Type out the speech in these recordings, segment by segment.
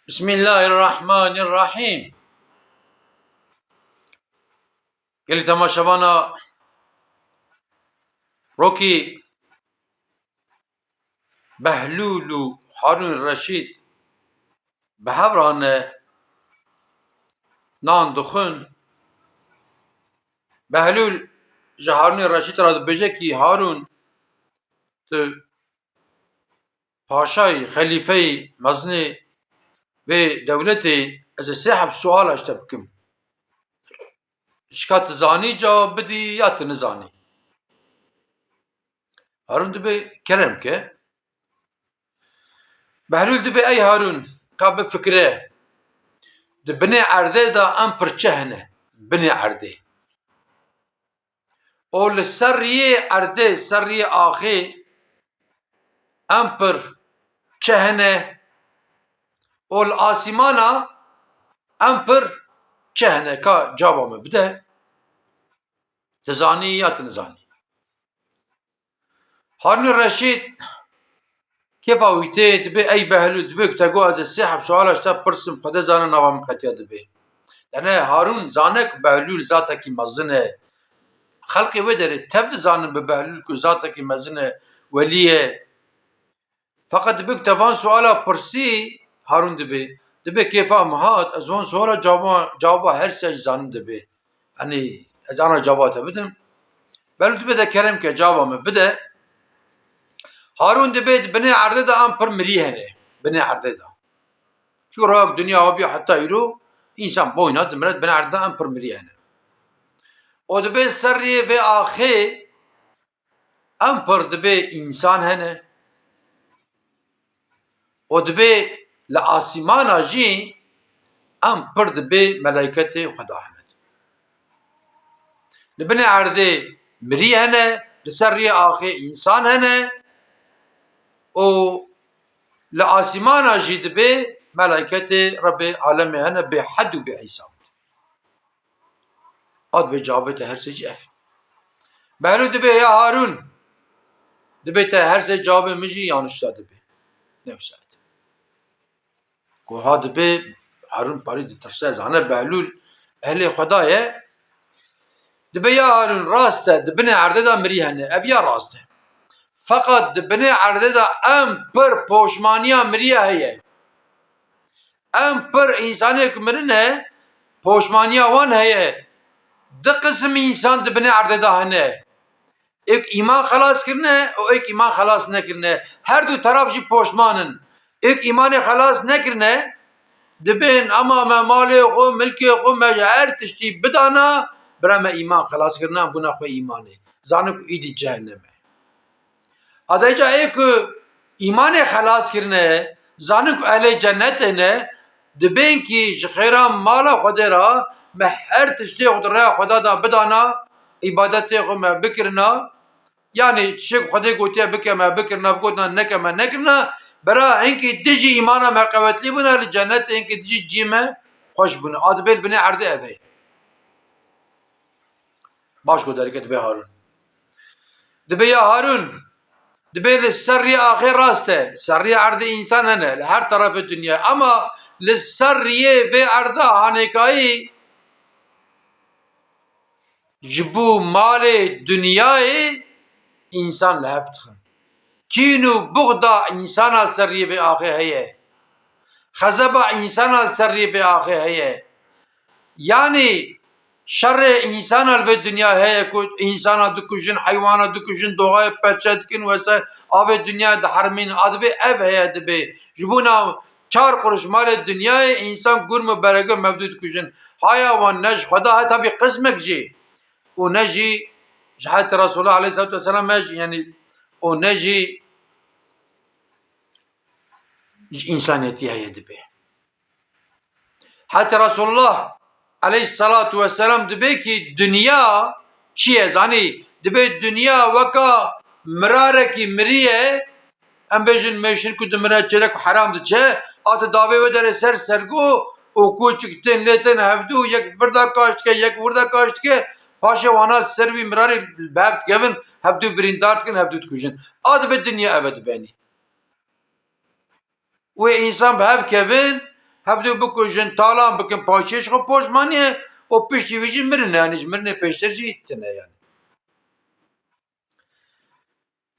بسم الله الرحمن الرحیم. گلی تماشاوانا روکی بهلول و هارون رشید به هورانه نان دخون. بهلول جه هارون رشید را بجه کی هارون تو پاشای خلیفه مزنی و دولتی از سحب سوال اشته بکم. شکات زانی جواب بدی یا تنزانی. هارون دبی کرم که بهلول دبی ای هارون کاب فکره بني عرضه دا ام پرچهنه بني عرضه اول سریه عرضه سریه آخی ام پر چهنه اول آسیمانا ام پر چهنه که جوابم بده تزانی یا تنزانی. هارون رشید كيف اويتي دبي اي بهلول دبي كتاقو از السحب سؤالش تا برسم خدا زانا نوام قتيا دبي يعني هارون زانك بهلول ذاتك مزنه خلقي ودري تبد زانن ببهلول كو ذاتك مزنه وليه فقط دبي تفان سؤالا برسي هارون دبي كيف امهات ازوان سؤالا جوابا هر سج زانن دبي يعني از انا جوابات بدم بهلول دبي ده كلام كه جوابا بده هارون دبي بني عرضه ده ام پر مريهنه بني عرضه ده شو راب دنيا وبي حتى يرو انسان بوينه دمرت بني عرضه ام پر مريهنه o dibê seriyê vê axê em pir dibê însan hene o dibê li asîmana jî em pir dibê meleyketê Xweda hene. Li binê erdê mirî hene, li ser riyê axê însan hene û li asîmana jî dibê meleyketê Rebbê alemê hene bê hed û bê hîsab. Ad bê cavabê te her sê cî ev. Behlûl dibê ya Harûn dibê te her sê cavabê min jî yanişta dibê. Newşet. Goha dibê Harûn parî ditirse zane Behlûl ehlê Xweda ye dibê ya Harûn rast e di binê erdê da mirî hene ev ya rast e. Feqet di binê erdê da em pir poşmaniya miriye heye. Em pir însanê ku mirine poşmaniya wan heye. Di qism însan di binê erdê da hene. Ek îman xelas kirine û ek îman xelas nekirine. Her du taraf jî poşmanin. Ek îmanê xelas nekirine dibên ama me malê xwe milkê xwe me ji her tiştî bidana bira me îman xelas kirine bûna xwe îmanê. Zanin ku êdî cehenneme. Adayca ê ku îmanê xelas kirine zanin ku ehlê cennetê ne dibên kî ji xêra mala Xwedê ra me her tiştê xwe di rêya Xweda da bidana îbadetê xwe me bikirina yani tiştê ku Xwedê gotiye bike me bikirina bigotina neke me nekirina bera hinkî dijî îmana me qewetlî bûne li cennetê hinkî dijî cî me xweş bûne. A dibê li binê erdê ev heye. Baş got derket dibê Harûn. Dibê ya Harûn dibê li ser riyê axê rast e. Li ser riyê erdê însan hene li her tarafê dunyayê ama li ser riyê vê erda hanêkayî ji bo malê dunyayê însan li hev dixin. Kîn û buxda însana li ser riyê vê axê heye. Xezeba însana li ser riyê vê axê heye. Yani şerrê însana li vê dunya heye ku însana dikujin, heywana dikujin, doğayê perçe dikin wese avê dunyayê dihermînin. A dibê ev heye dibê. Ji bo nav 4 kuruş malê dunyayê însan gurm û beregir mevdû dikujin. Haya wan ne ji Xweda he tabii qismek jî û ne jî ji Hazreti Resulullah aleyhissalatu vesselam yani û ne jî ji însaniyetî heye dibê. Hazreti Resulullah aleyhissalatu vesselam dibê ki dünya çi ye zanî dibê dünya weka mirarekî mirîye em bêjin mêşin ku dimire çêlek û heram diçe ate davê ve derê ser sergo û ku çiktên lê tên hevdû yek virda kaş dike yek virda kaş dike paşê wana ser vî mirarê bi hev dikevin hevdû birîndar dikin hevdû dikujin. A dibê dünya ev dibenî. Wê însan bi hev kevin هفدو بکشن تالان بکن پاشیش خو پشمانیه و پشتی ویجی مرنه یعنی مرنه پیشتر جیتنه yani.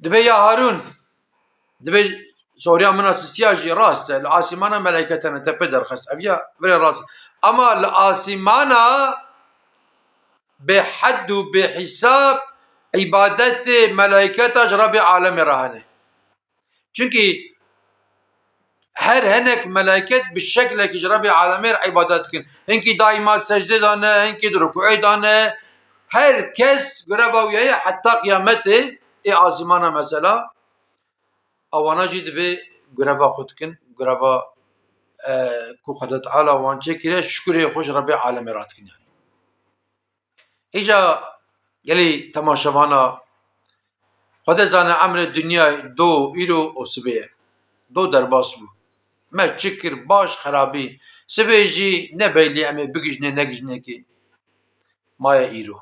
Dibe ya Harun, dibe Suriye münasisiyajı rast, li asimana meleketene tepe derxest, ev ya vere rast. Ama li asimana bi haddu bi hisab ibadeti meleketaş Rabbi alemi rahane. Çünkü her henek meleket bir şekilde ki Rabbi alemi ibadet kin. Henki daima secde dane, henki rükû dane. Herkes görev hatta kıyameti asimana mesela avana jî dibe göreva xwe dikin, göreva ku Xweda Teala wan çêkiriye şikurê xwe ji Rebbê alemê re dikin yani. Îca gelê temaşevana Xwedê zane emrê dinyayê do îro û sibê ye. Do derbas bû. Me çi kir baş xerabî. Sibê jî ne beylî em ê bigîjinê negîjinekê. Maye îro.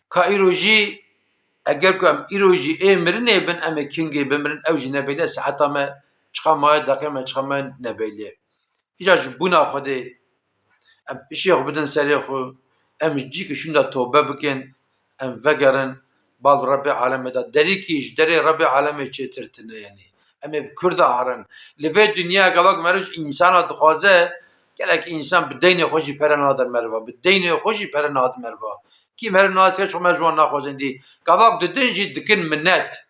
Ka îro jî eger ku em îro jî ê mirinê bin em ê kingê bimirin ew jî nebêle seheta me çıxa maye deqê me çıxa me nebêliye. Îca ji bûna Xwedê em pişê xwe bidin serê xwe em ji cî şûnda tevbe bikin em vegerin bal bi Rebbê alemê de derîkî ji derê Rebbê alemê çêtir tune yani. Em ê Kurd a herin. Li vê dunyaya gavak meroj însana dixwaze gelek însan bi deynê xwe jî pere nadin merva. Bi deynê xwe jî pere nadin merva. Kî mere nasî xwe me ji wan naxwazin dî. Gavak didin jî dikin minnet.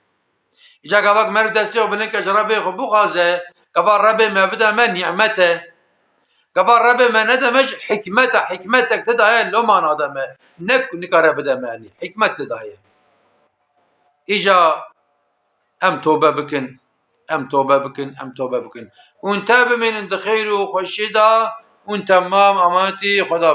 Îca gavak mer destê xwe bilin ke ji Rebbê xwe bixwaze gava Rebbê me bide me nimet e. Gava Rebbê me nedeme ji hikmet e. Hikmetek te daye lomana de me. Ne nikare bide me yani. Hikmet te daye. Îca em tevbe bikin. Em tevbe bikin. Em tevbe bikin. Hûn te bimînin di xêr û xweşî de hûn temam amanetî Xweda